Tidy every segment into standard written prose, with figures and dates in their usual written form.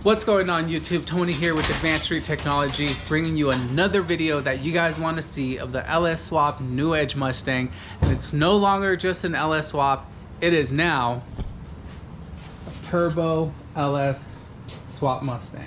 What's going on YouTube? Tony here with Advanced Street Technology, bringing you another video that you guys want to see of the LS Swap New Edge Mustang. And it's no longer just an LS Swap, it is now a turbo LS Swap Mustang.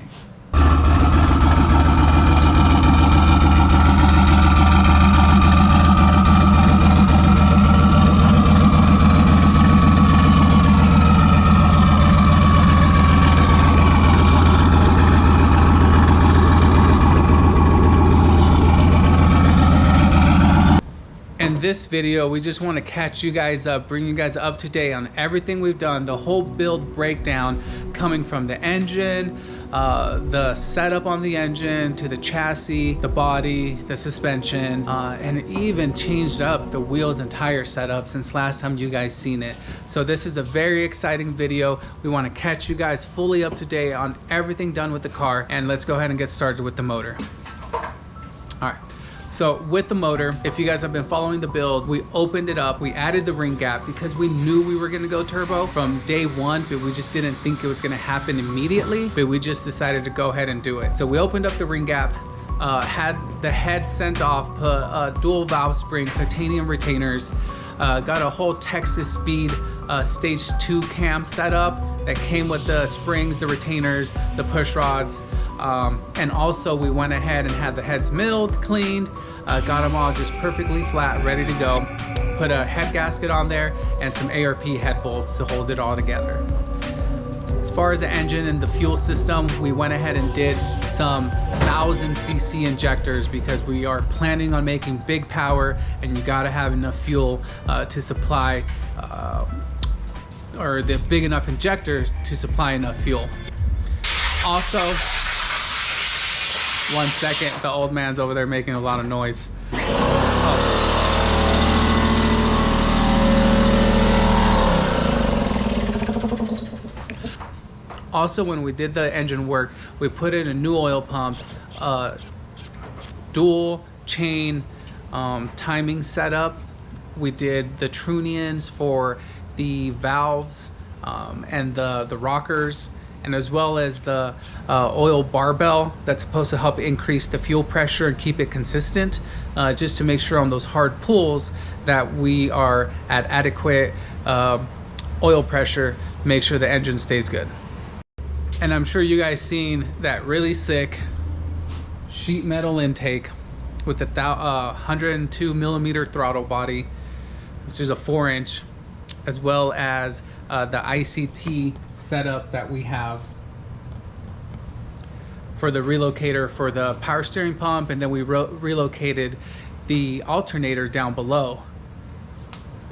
In this video, we just want to catch you guys up, bring you guys up to date on everything we've done, the whole build breakdown coming from the engine, the setup on the engine, to the chassis, the body, the suspension, and even changed up the wheels and tire setup since last time you guys seen it. So this is a very exciting video. We want to catch you guys fully up to date on everything done with the car, and let's go ahead and get started with the motor. All right. So with the motor, if you guys have been following the build, we opened it up, we added the ring gap because we knew we were gonna go turbo from day one, but we just didn't think it was gonna happen immediately, but we just decided to go ahead and do it. So we opened up the ring gap, had the head sent off, put dual valve springs, titanium retainers, got a whole Texas Speed stage 2 cam setup that came with the springs, the retainers, the push rods, and also we went ahead and had the heads milled, cleaned, got them all just perfectly flat, ready to go. Put a head gasket on there and some ARP head bolts to hold it all together. As far as the engine and the fuel system, we went ahead and did some 1000cc injectors because we are planning on making big power, and you gotta have enough fuel to supply, or the big enough injectors to supply enough fuel. Also, one second, the old man's over there making a lot of noise. Also, when we did the engine work, we put in a new oil pump, dual chain timing setup. We did the trunnions for the valves and the rockers, and as well as the oil barbell that's supposed to help increase the fuel pressure and keep it consistent, just to make sure on those hard pulls that we are at adequate oil pressure, make sure the engine stays good. And I'm sure you guys seen that really sick sheet metal intake with the 102 millimeter throttle body, which is a 4-inch, as well as the ICT setup that we have for the relocator for the power steering pump, and then we relocated the alternator down below.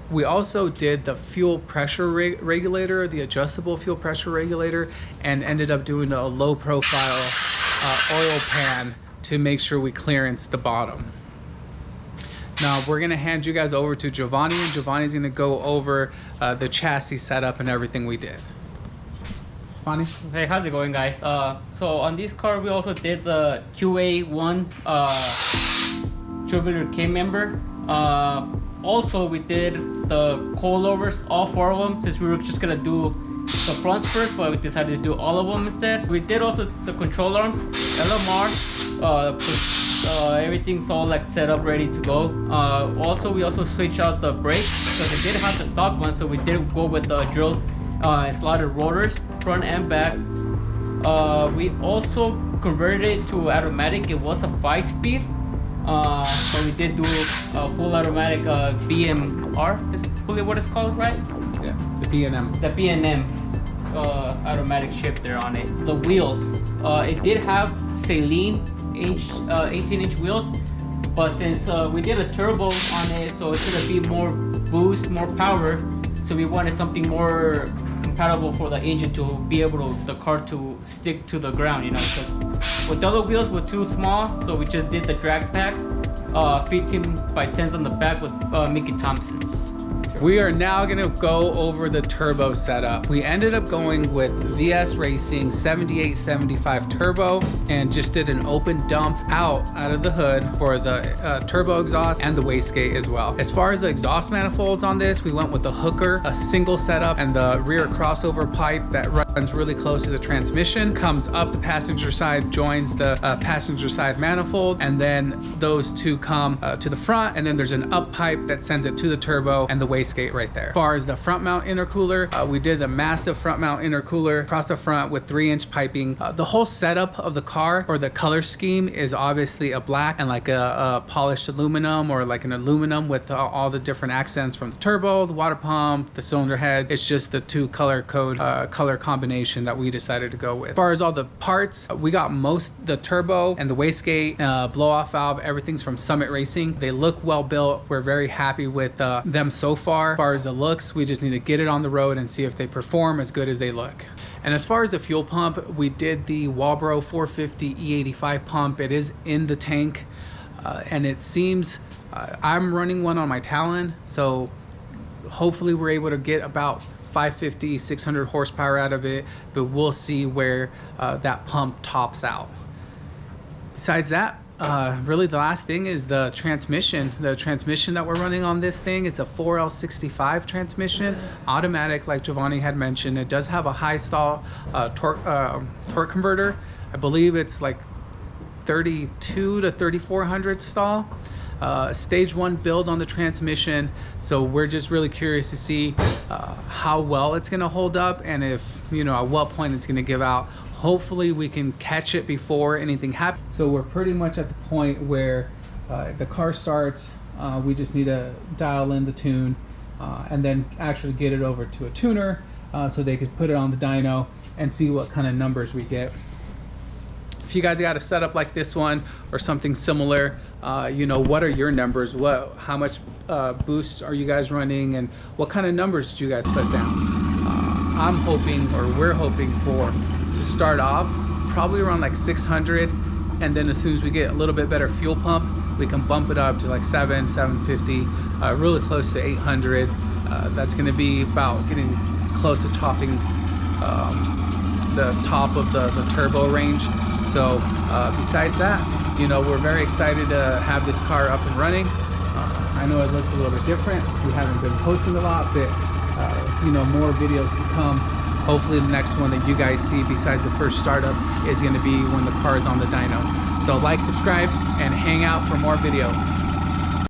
We also did the fuel pressure regulator, the adjustable fuel pressure regulator, and ended up doing a low profile oil pan to make sure we clearance the bottom. Now we're gonna hand you guys over to Giovanni, and Giovanni's gonna go over the chassis setup and everything we did. Giovanni? Hey, how's it going, guys? So on this car, we also did the QA1 tubular K-member. Also, we did the coilovers, all 4 of them, since we were just gonna do the fronts first, but we decided to do all of them instead. We did also the control arms, LMR, everything's all like set up, ready to go. Also, we also switched out the brakes because it did have the stock one, so we did go with the drill slotted rotors, front and back. We also converted it to automatic. It was a 5-speed. So we did do a full automatic BMR is fully what it's called, right? Yeah, the B&M. The B&M automatic shifter on it. The wheels, it did have Saline 18-inch wheels, but since we did a turbo on it, so it's gonna be more boost, more power. So we wanted something more compatible for the engine to be able to, the car to stick to the ground, you know. Because with the other wheels were too small, so we just did the drag pack, 15 by 10s on the back with Mickey Thompson's. We are now gonna go over the turbo setup. We ended up going with VS Racing 7875 turbo and just did an open dump out of the hood for the turbo exhaust and the wastegate as well. As far as the exhaust manifolds on this, we went with the hooker, a single setup, and the rear crossover pipe that runs really close to the transmission, comes up the passenger side, joins the passenger side manifold, and then those two come to the front, and then there's an up pipe that sends it to the turbo and the wastegate right there. As far as the front mount intercooler, we did a massive front mount intercooler across the front with 3-inch piping. The whole setup of the car, or the color scheme, is obviously a black and like a polished aluminum, or like an aluminum with all the different accents from the turbo, the water pump, the cylinder heads. It's just the two color code color combination that we decided to go with. As far as all the parts, we got the turbo and the wastegate, blow off valve, everything's from Summit Racing. They look well built. We're very happy with them so far. As far as the looks, we just need to get it on the road and see if they perform as good as they look. And as far as the fuel pump, we did the Walbro 450 E85 pump. It is in the tank, and it seems I'm running one on my Talon, so hopefully we're able to get about 550, 600 horsepower out of it, but we'll see where that pump tops out. Besides that, really the last thing is the transmission. The transmission that we're running on this thing, it's a 4L65 transmission, automatic, like Giovanni had mentioned. It does have a high stall torque converter. I believe it's like 32 to 3400 stall. Stage 1 build on the transmission, so we're just really curious to see how well it's going to hold up, and if, you know, at what point it's going to give out. Hopefully we can catch it before anything happens. So we're pretty much at the point where the car starts, we just need to dial in the tune and then actually get it over to a tuner so they could put it on the dyno and see what kind of numbers we get. If you guys got a setup like this one or something similar, you know, what are your numbers? How much boost are you guys running, and what kind of numbers did you guys put down? I'm hoping, or we're hoping for, to start off probably around like 600, and then as soon as we get a little bit better fuel pump, we can bump it up to like 750, really close to 800. That's going to be about getting close to topping the top of the turbo range. So besides that, you know, we're very excited to have this car up and running. I know it looks a little bit different. We haven't been posting a lot, but you know, more videos to come. Hopefully the next one that you guys see besides the first startup is going to be when the car is on the dyno. So like, subscribe, and hang out for more videos.